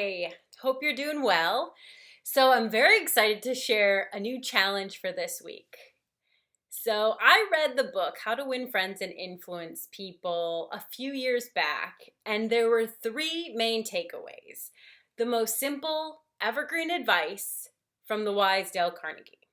Hi, hope you're doing well. So, I'm very excited to share a new challenge for this week. So, I read the book How to Win Friends and Influence People a few years back, and there were three main takeaways. The most simple, evergreen advice from the wise Dale Carnegie.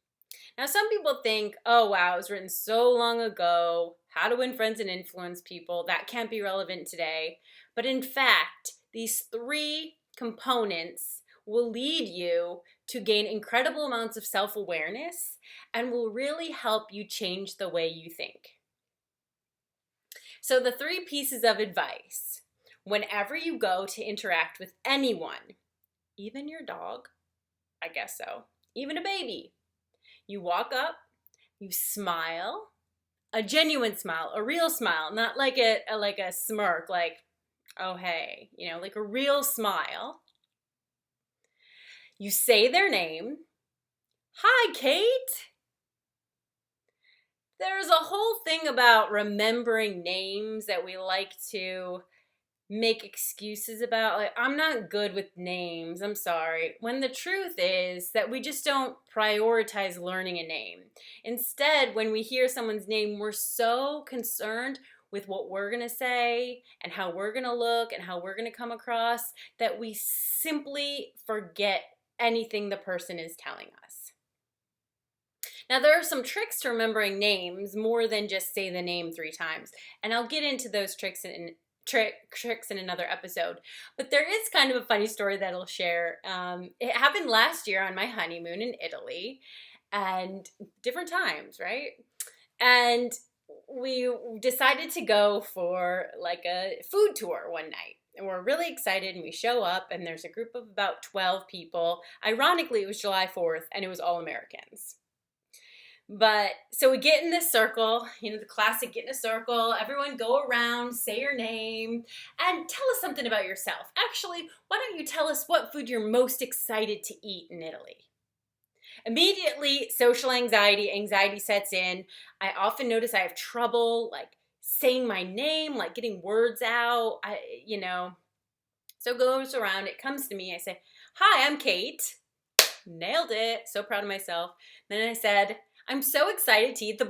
Now, some people think, oh, wow, it was written so long ago. How to Win Friends and Influence People. That can't be relevant today. But in fact, these three components will lead you to gain incredible amounts of self-awareness and will really help you change the way you think. So the three pieces of advice: whenever you go to interact with anyone, even your dog, I guess so, even a baby, you walk up, you smile, a genuine smile, a real smile, not like a smirk, like, oh hey, like a real smile. You say their name. Hi, Kate. There's a whole thing about remembering names that we like to make excuses about. Like, I'm not good with names, I'm sorry. When the truth is that we just don't prioritize learning a name. Instead, when we hear someone's name, we're so concerned with what we're going to say and how we're going to look and how we're going to come across that we simply forget anything the person is telling us. Now, there are some tricks to remembering names more than just say the name 3 times, and I'll get into those tricks in another episode. But there is kind of a funny story that I'll share. It happened last year on my honeymoon in Italy, and different times, right? And we decided to go for like a food tour one night. And we're really excited, and we show up, and there's a group of about 12 people. Ironically, it was July 4th, and it was all Americans. But so we get in this circle, the classic get in a circle, everyone go around, say your name, and tell us something about yourself. Actually, why don't you tell us what food you're most excited to eat in Italy? Immediately, social anxiety sets in. I often notice I have trouble like saying my name, like getting words out, So it goes around, it comes to me, I say, hi, I'm Kate. Nailed it, so proud of myself. Then I said, I'm so excited to eat the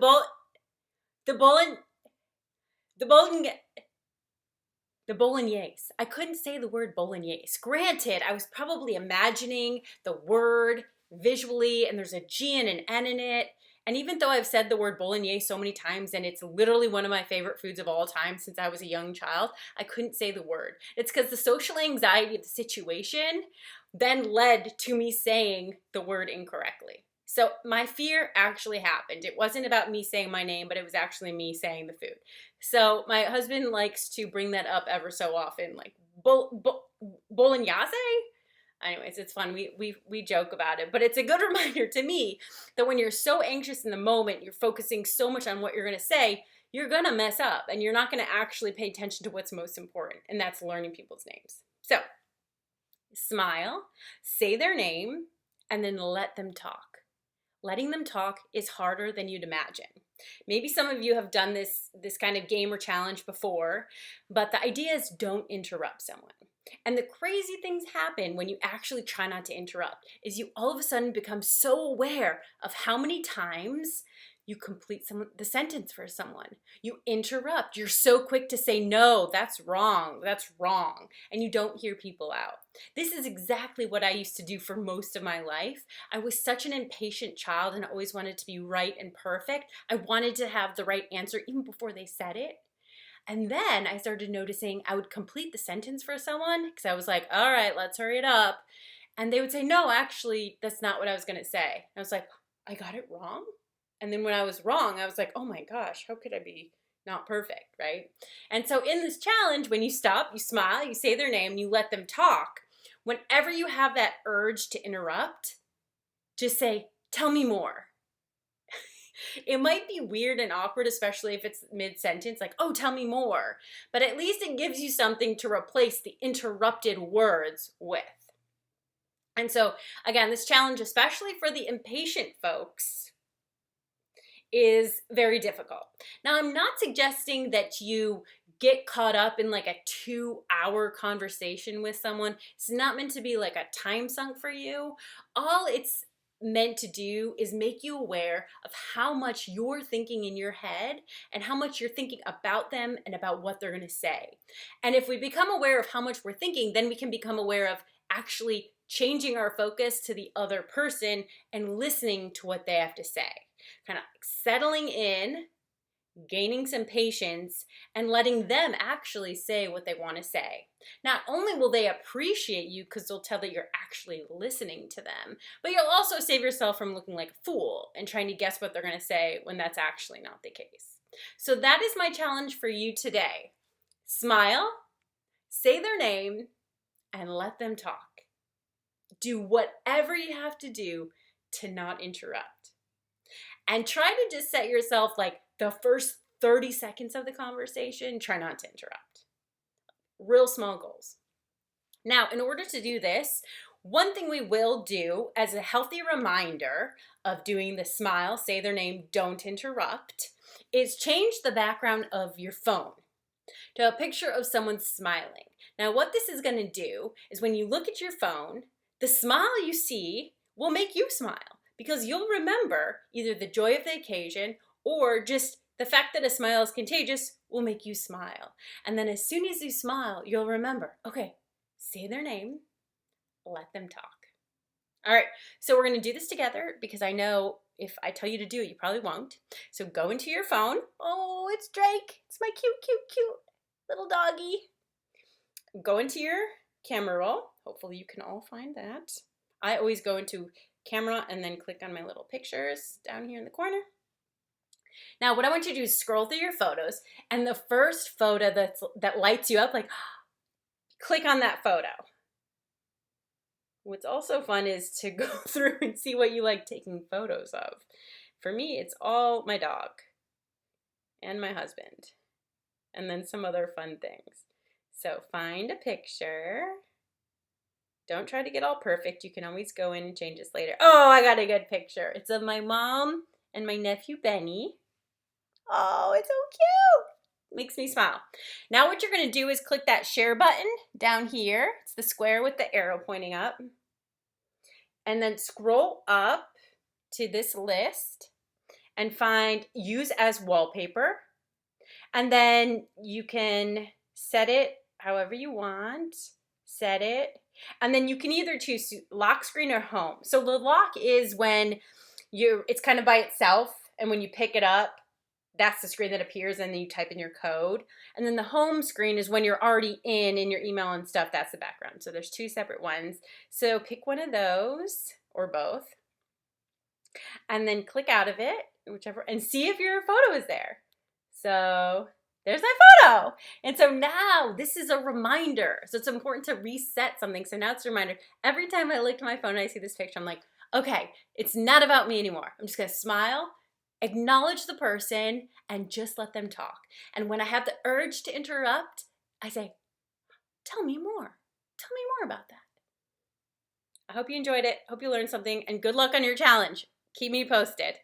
bolognese. I couldn't say the word bolognese. Granted, I was probably imagining the word visually, and there's a G and an N in it. And even though I've said the word bolognese so many times, and it's literally one of my favorite foods of all time since I was a young child, I couldn't say the word. It's because the social anxiety of the situation then led to me saying the word incorrectly. So my fear actually happened. It wasn't about me saying my name, but it was actually me saying the food. So my husband likes to bring that up ever so often, like bolognese. Anyways, it's fun. We joke about it, but it's a good reminder to me that when you're so anxious in the moment, you're focusing so much on what you're going to say, you're going to mess up, and you're not going to actually pay attention to what's most important, and that's learning people's names. So smile, say their name, and then let them talk. Letting them talk is harder than you'd imagine. Maybe some of you have done this kind of game or challenge before, but the idea is don't interrupt someone. And the crazy things happen when you actually try not to interrupt is you all of a sudden become so aware of how many times you complete the sentence for someone. You interrupt. You're so quick to say, no, that's wrong, and you don't hear people out. This is exactly what I used to do for most of my life. I was such an impatient child and always wanted to be right and perfect. I wanted to have the right answer even before they said it. And then I started noticing I would complete the sentence for someone because I was like, all right, let's hurry it up. And they would say, no, actually, that's not what I was going to say. And I was like, I got it wrong? And then when I was wrong, I was like, oh my gosh, how could I be not perfect, right? And so in this challenge, when you stop, you smile, you say their name, you let them talk. Whenever you have that urge to interrupt, just say, tell me more. It might be weird and awkward, especially if it's mid-sentence, like, oh, tell me more. But at least it gives you something to replace the interrupted words with. And so, again, this challenge, especially for the impatient folks, is very difficult. Now, I'm not suggesting that you get caught up in like a 2-hour conversation with someone. It's not meant to be like a time sunk for you. All it's meant to do is make you aware of how much you're thinking in your head and how much you're thinking about them and about what they're going to say. And if we become aware of how much we're thinking, then we can become aware of actually changing our focus to the other person and listening to what they have to say. Kind of settling in, gaining some patience, and letting them actually say what they want to say. Not only will they appreciate you because they'll tell that you're actually listening to them, but you'll also save yourself from looking like a fool and trying to guess what they're going to say when that's actually not the case. So that is my challenge for you today. Smile, say their name, and let them talk. Do whatever you have to do to not interrupt. And try to just set yourself like the first 30 seconds of the conversation, try not to interrupt. Real small goals. Now, in order to do this, one thing we will do as a healthy reminder of doing the smile, say their name, don't interrupt, is change the background of your phone to a picture of someone smiling. Now, what this is going to do is when you look at your phone, the smile you see will make you smile because you'll remember either the joy of the occasion or just the fact that a smile is contagious will make you smile. And then as soon as you smile, you'll remember, okay, say their name, let them talk. All right, so we're going to do this together because I know if I tell you to do it, you probably won't. So go into your phone. Oh, it's Drake. It's my cute, cute, cute little doggy. Go into your camera roll. Hopefully you can all find that. I always go into camera and then click on my little pictures down here in the corner. Now, what I want you to do is scroll through your photos, and the first photo that lights you up, like, click on that photo. What's also fun is to go through and see what you like taking photos of. For me, it's all my dog and my husband, and then some other fun things. So find a picture. Don't try to get all perfect. You can always go in and change this later. Oh, I got a good picture. It's of my mom and my nephew, Benny. Oh, it's so cute. Makes me smile. Now what you're going to do is click that share button down here. It's the square with the arrow pointing up. And then scroll up to this list and find use as wallpaper. And then you can set it however you want. Set it. And then you can either choose lock screen or home. So the lock is when it's kind of by itself, and when you pick it up, that's the screen that appears, and then you type in your code. And then the home screen is when you're already in your email and stuff. That's the background. So there's two separate ones. So pick one of those or both, and then click out of it, whichever, and see if your photo is there. So there's my photo. And so now this is a reminder. So it's important to reset something. So now it's a reminder. Every time I look at my phone and I see this picture, I'm like, okay, it's not about me anymore. I'm just going to smile, acknowledge the person, and just let them talk. And when I have the urge to interrupt, I say, tell me more. Tell me more about that. I hope you enjoyed it. Hope you learned something, and good luck on your challenge. Keep me posted.